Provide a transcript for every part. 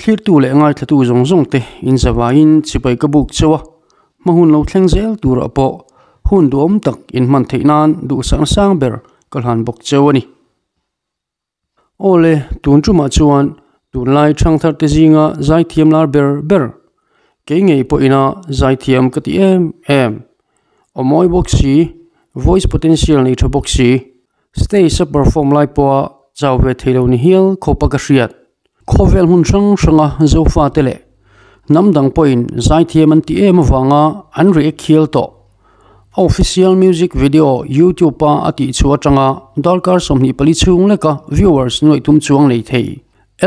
clear tu le ngai thatu zong zong te in zawa in chipai ka buk chawa mahun lo thleng zel tur apo hun dom tak in man theinan du sang ber kalhan bok chawani ole tun chuma chuan tun lai thang thar te zinga zaithiam lar ber ke ngei po ina zaithiam ka ti em omoi boxi voice potential ni tha boxi stage a perform lai po chaw ve thelo ni hial khopa ka hriat khovel hun sanga zofa tele namdang point zaithiam an ti em awanga an re khial to official music video YouTube pa ati chuwa tanga dalkar somni pali chung leka viewers noi tum chuang lei thei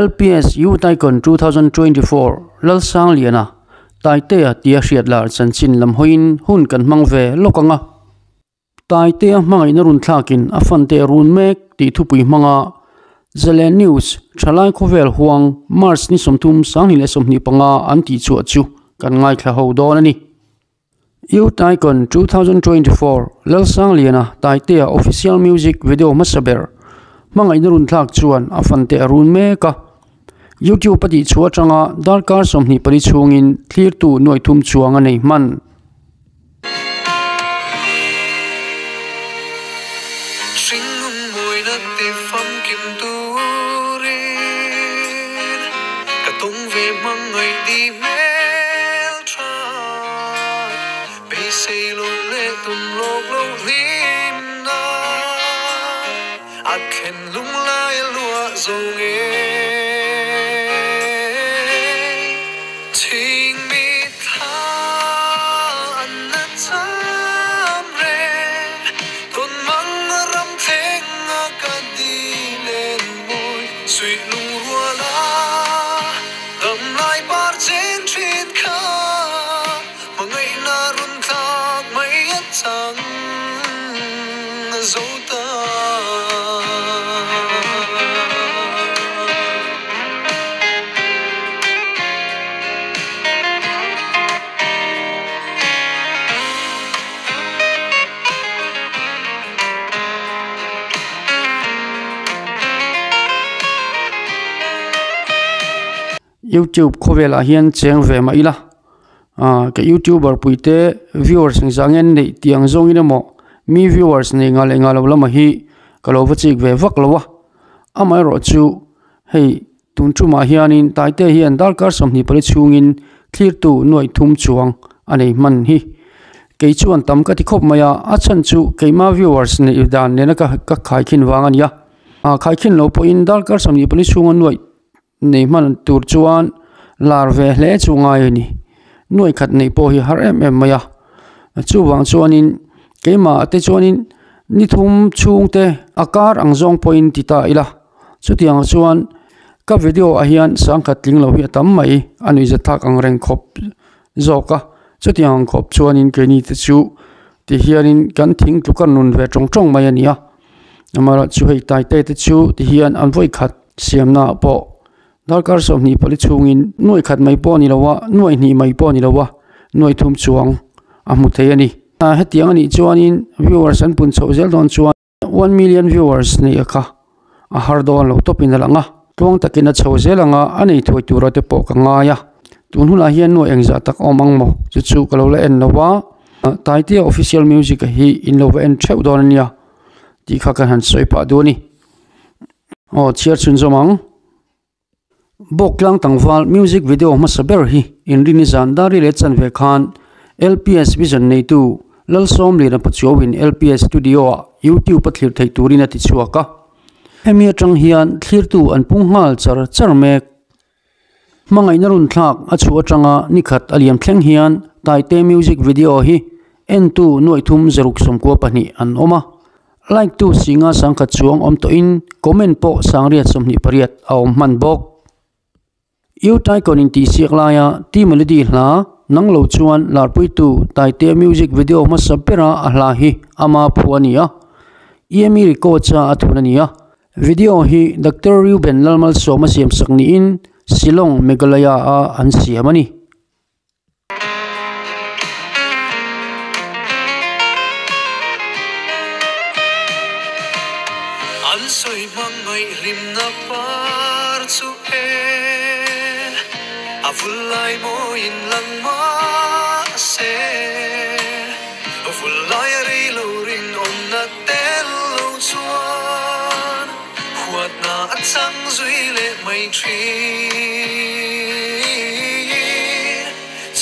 LPS Taitea'n 2024 lal sang liana Taitea'n tia hriat lar chanchin lam hoin hun kan hmang ve lokanga Taitea'n hmangaihna runthlakin afante run mek ti thupui hmanga Zelen News thalai khovel huang Mars ni somthum sang le somni panga anti chuwa chu kan ngai thla ho don ani Taitea'n 2024 lal sang liana Taitea'n official music video masaber hmangaihna runthlak chuan afante run meka YouTube pati chuwa tanga dalkar somni pali chungin clear tu noi thum chuanga nei man YouTube khovela hian cheng ve mai la ka YouTuber puite viewers ng zangen nei tiang zong ina mo mi viewers nei ngalo lama hi kalova chik ve vak lawa amai ro chu hei tun chu ma hianin Taitea'n hian dalkar somni pali chungin clear tu noi thum chuang anei man hi ke chuan tam ka ti khop maya achan chu keima viewers nei dan nena ka khai khin wangan ya khai khin lo po in dalkar somni pali chungan noi nei man tur chuan lar ve hle chungai ni noi khat nei po hi har em maya chu wang chuanin keima te chuanin ni thum chung te akar angjong point ti ta ila chutiang chuan ka video a hian sangkhat ling lo hi tam mai anui zathak angreng khop zoka chutiang khop chuanin ke ni te chu ti hianin kan thing tukan nun ve tong mai ania amara chu hei Taitea'n te chu ti hian an voi khat siamna po dalkar somni pali chungin noi khat mai po ni lawa noi ni mai po ni lawa noi thum chuang amu thei ani hetiang ani chuanin viewers an pun chhozel don chuan 1 million viewers nei aka a har don lo topin langa tuang takina chhozelanga anei thoi tura te po ka ngaya tunhula hian no engza tak omang mo chu kalo la en lawa Taitea'n official music hi in lo en theu don ania ti kha kan han soipa doni chiar chun zomang boklang tangwal music video masaber hi in rini zandari le chan ve khan LPS vision nei tu lalsom le na pachuawin LPS studio YouTube pathlir thei turina ti chuaka hemi atang hian thlir tu an punghal char mek hmangaihna runthlak achu atanga nikhat aliam thleng hian Taitea'n music video hi n2 noi thum zeruk somkua pani an oma like tu singa sangkhat chuang om to in comment po sangriat somni pariat aom man bok Taitea'n in ti siaklaya ti melody hla nanglo chuan larpui tu Taitea'n music video masapera ahla hi ama phuania emi record cha athunania video hi Dr. Ruben lalmal soma siam sakni in Silong Meghalaya an siamani an soi mangai rim na par chu e lai mo in lang ma se full lai ri lo rin on na tel lo chuan huat na achang zui le mai thi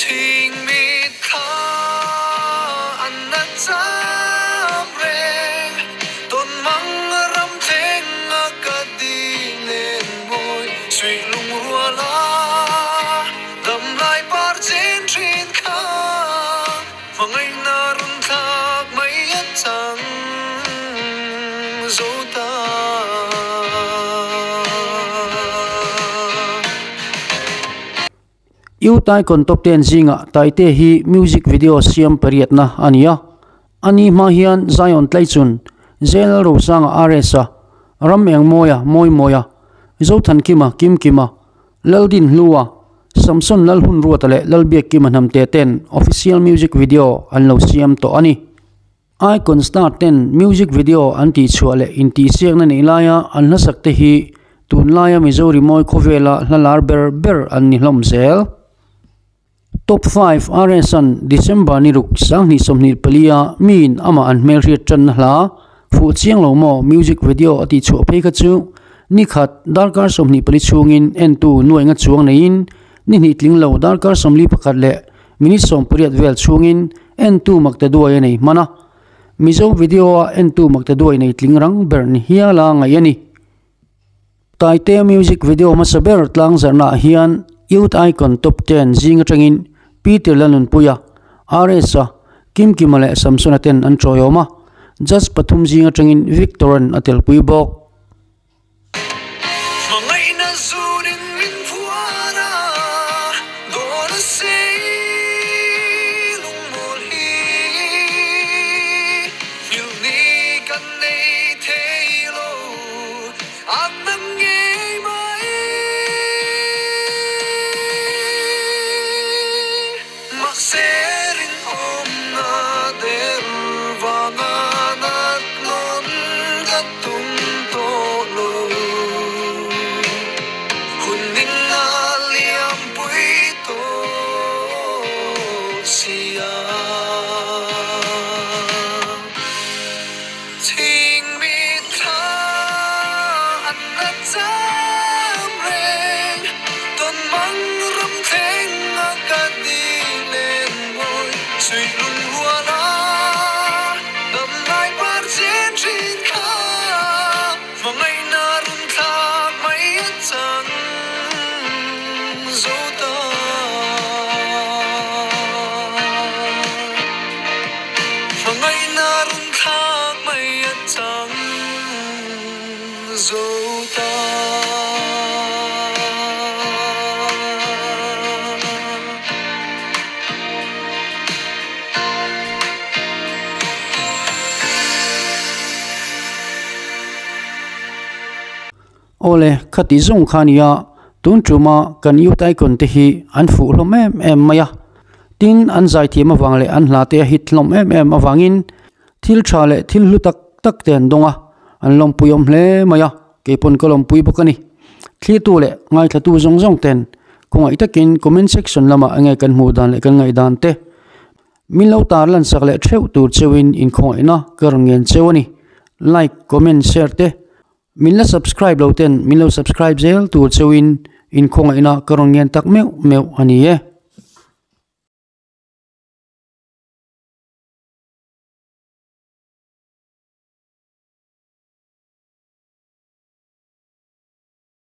thing mi kha an na cham reng ton mang ram theng a ka di len moi sui lung rua la dam lai par chen trin kha Hmangaihna runthlak mai a chang zo ta Iutai kon top 10 zinga taite hi music video siam pariat na ania ani ma hian zion tleichun zel ro sanga aresa ram eng moya zo than kima kim kima laldin luwa samson lalhun ruatale lalbiak kim ham Taitea'n official music video an lo siam to ani icon start 10 music video anti chuale inti siang na nei laya an na sakte hi tun laya mizori moi khovela hlalar ber an ni hlom zel top 5 aresan December ni ruk sang ni somni palia min ama an mel ri tran hla fu chiang lo mo music video ati chu pe ka chu ni khat darkar somni pali chungin en2 nuai nga chuang nein ni ni tling lo darkar somli pakhat le minute som pariat vel chungin en2 makta duai nei mana mizo video en2 makta duai nei tling rang ber ni hiala ngai ani Taitea'n music video ma saber tlang zarna hian youth icon top 10 zing atangin Peter lanun puya aresa kim kimale samsunaten an troyoma just pathum zing atangin victoran atel puibok Hmangaihna zunin min fuara dona sei lung mol hi hil ni kan nei theilo an nam nge mai makserin om na der vanga nat non gatum to lo hunin na liam pui to sia thing mi tha an na cham reng ton mang ram theng a ka di len moi sui lung hua la dam lai par chen trin kha Hmangaihna runthlak mai a chang zo ta Hmangaihna runthlak mai a chang zo ta ole khati zung khania tun truma kan youth icon te hi an fu hlom em maya tin an zaithiam awang le an hla te hit hlom em awangin thil tha le thil hlu tak ten donga an lom puyom hle maya ke pon kolom pui bokani thli tu le ngai thatu zong ten kongai takin comment section lama angai kan mu dan le kan ngai dan te min lo tar lan sak le theu tur chewin in Hmangaihna karngen chewani like comment share te min la subscribe lo ten min lo subscribe zel tur chewin in Hmangaihna karngen tak meu ani ye